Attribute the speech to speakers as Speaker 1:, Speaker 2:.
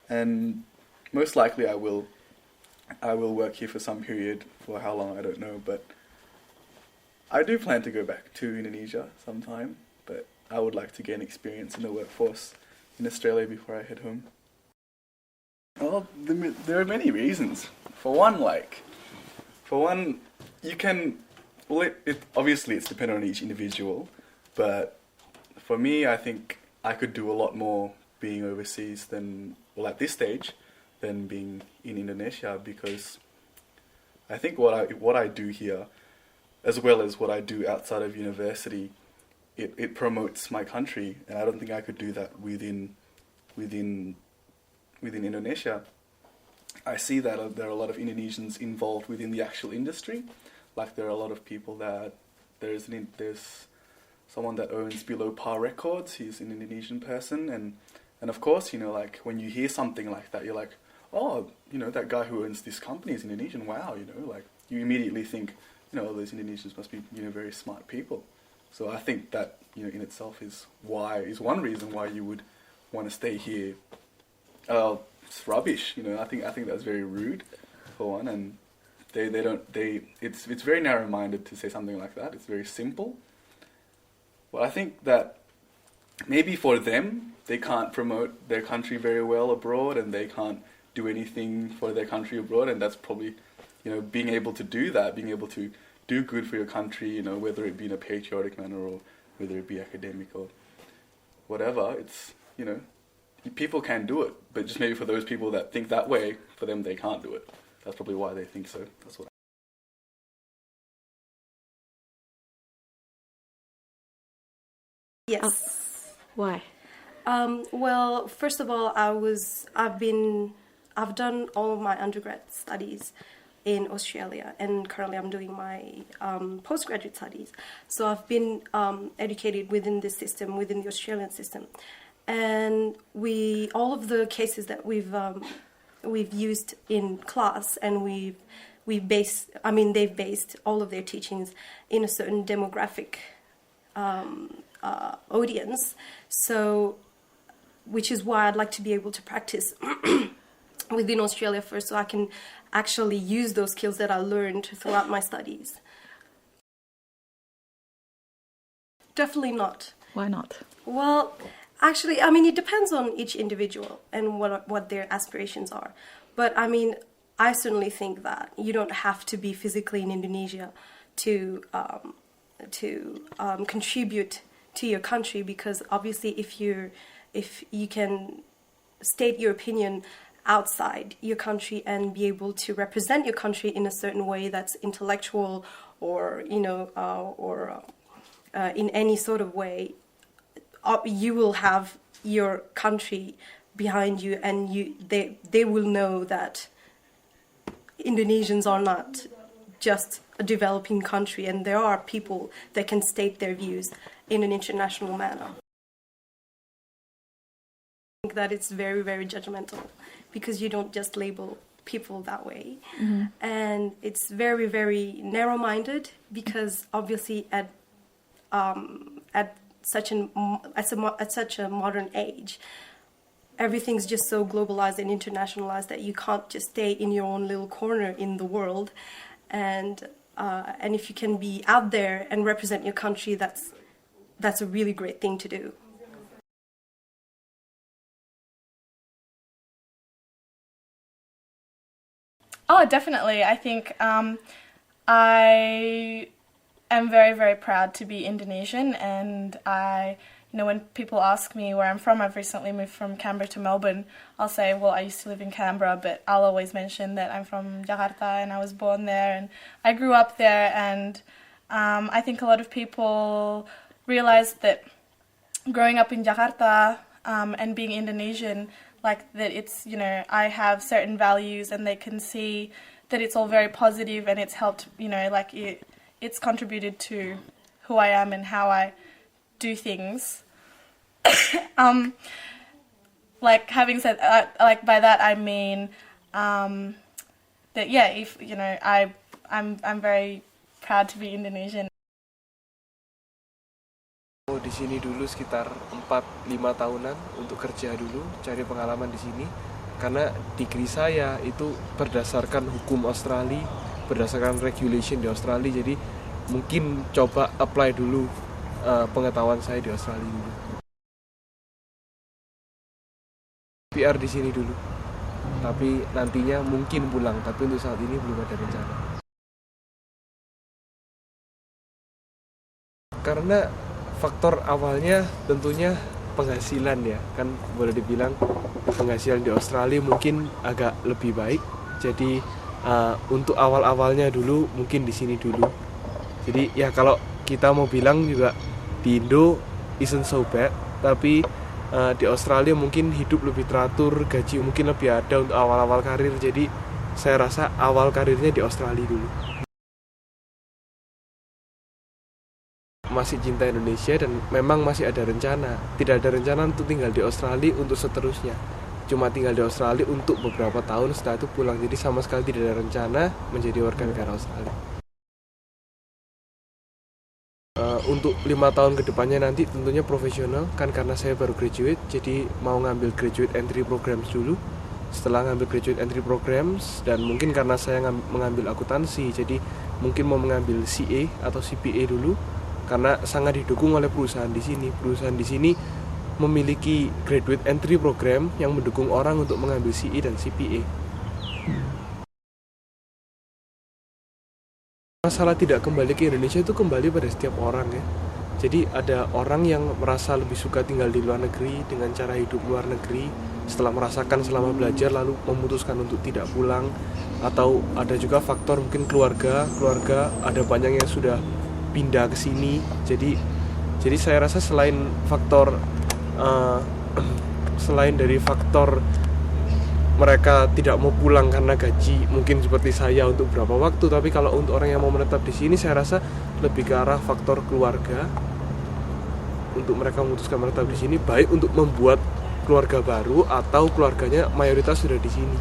Speaker 1: and most likely I will work here for some period. For how long, I don't know, but I do plan to go back to Indonesia sometime, but I would like to gain experience in the workforce in Australia before I head home. Well, there are many reasons. For one, you can, well, it obviously it's dependent on each individual, but for me, I think I could do a lot more being overseas than, well, at this stage, than being in Indonesia, because I think what I do here, as well as what I do outside of university, it promotes my country, and I don't think I could do that within Indonesia. I see that there are a lot of Indonesians involved within the actual industry. Like there are a lot of people that there's someone that owns Below Par Records. He's an Indonesian person, and of course, like when you hear something like that, you're like, oh, that guy who owns this company is Indonesian. Wow, like you immediately think, those Indonesians must be very smart people. So I think that in itself is one reason why you would want to stay here. It's rubbish, I think that's very rude, for one, and it's very narrow-minded to say something like that. It's very simple. Well, I think that maybe for them, they can't promote their country very well abroad, and they can't do anything for their country abroad, and that's probably, being able to do that, being able to do good for your country, whether it be in a patriotic manner or whether it be academic or whatever, it's, people can do it, but just maybe for those people that think that way, for them they can't do it. That's probably why they think so. That's what.
Speaker 2: Yes.
Speaker 3: Why?
Speaker 2: Well, first of all, I've done all of my undergrad studies in Australia, and currently I'm doing my postgraduate studies. So I've been educated within this system, within the Australian system, and all of the cases that we've used in class, and they've based all of their teachings in a certain demographic audience. So, which is why I'd like to be able to practice within Australia first, so I can actually use those skills that I learned throughout my studies. Definitely not.
Speaker 3: Why not?
Speaker 2: Well, actually, it depends on each individual and what their aspirations are. But I certainly think that you don't have to be physically in Indonesia to contribute to your country, because obviously if you can state your opinion outside your country and be able to represent your country in a certain way that's intellectual or in any sort of way, you will have your country behind you, and they will know that Indonesians are not just a developing country, and there are people that can state their views in an international manner. I think that it's very, very judgmental, because you don't just label people that way. Mm-hmm. And it's very, very narrow-minded, because obviously at such a modern age, everything's just so globalized and internationalized that you can't just stay in your own little corner in the world. And if you can be out there and represent your country, that's a really great thing to do.
Speaker 4: Oh, definitely. I think I am very, very proud to be Indonesian, and when people ask me where I'm from, I've recently moved from Canberra to Melbourne, I'll say, well, I used to live in Canberra, but I'll always mention that I'm from Jakarta and I was born there and I grew up there. And I think a lot of people realize that growing up in Jakarta and being Indonesian, like that it's, I have certain values, and they can see that it's all very positive, and it's helped, it's contributed to who I am and how I do things. Having said, by that I mean that, yeah, if I'm very proud to be Indonesian.
Speaker 5: Di sini dulu sekitar 4-5 tahunan untuk kerja dulu, cari pengalaman di sini.
Speaker 3: karena degree saya itu berdasarkan hukum Australia, berdasarkan regulation di Australia, jadi mungkin coba apply dulu pengetahuan saya di Australia dulu. PR di sini dulu, tapi nantinya mungkin pulang, tapi untuk saat ini belum ada rencana. Karena faktor awalnya tentunya penghasilan ya, kan boleh dibilang penghasilan di Australia mungkin agak lebih baik. Jadi untuk awal-awalnya dulu mungkin di sini dulu. Jadi ya kalau kita mau bilang juga di Indo isn't so bad, tapi di Australia mungkin hidup lebih teratur, gaji mungkin lebih ada untuk awal-awal karir. Jadi saya rasa awal karirnya di Australia dulu. Masih cinta Indonesia dan memang masih ada rencana. Tidak ada rencana untuk tinggal di Australia untuk seterusnya. Cuma tinggal di Australia untuk beberapa tahun, setelah itu pulang. Jadi sama sekali tidak ada rencana menjadi warga negara Australia. Untuk 5 tahun ke depannya nanti tentunya profesional, kan karena saya baru graduate, jadi mau ngambil graduate entry programs dulu. Setelah ngambil graduate entry programs, dan mungkin karena saya mengambil akuntansi, jadi mungkin mau mengambil CA atau CPA dulu, karena sangat didukung oleh perusahaan di sini. Perusahaan di sini memiliki graduate entry program yang mendukung orang untuk mengambil CA dan CPA. Masalah tidak kembali ke Indonesia itu kembali pada setiap orang ya. Jadi ada orang yang merasa lebih suka tinggal di luar negeri dengan cara hidup luar negeri, setelah merasakan selama belajar lalu memutuskan untuk tidak pulang. Atau ada juga faktor mungkin keluarga ada banyak yang sudah pindah ke sini. Jadi saya rasa selain dari faktor mereka tidak mau pulang karena gaji mungkin seperti saya untuk berapa waktu, tapi kalau untuk orang yang mau menetap di sini saya rasa lebih ke arah faktor keluarga. Untuk mereka memutuskan menetap di sini baik untuk membuat keluarga baru atau keluarganya mayoritas sudah di sini.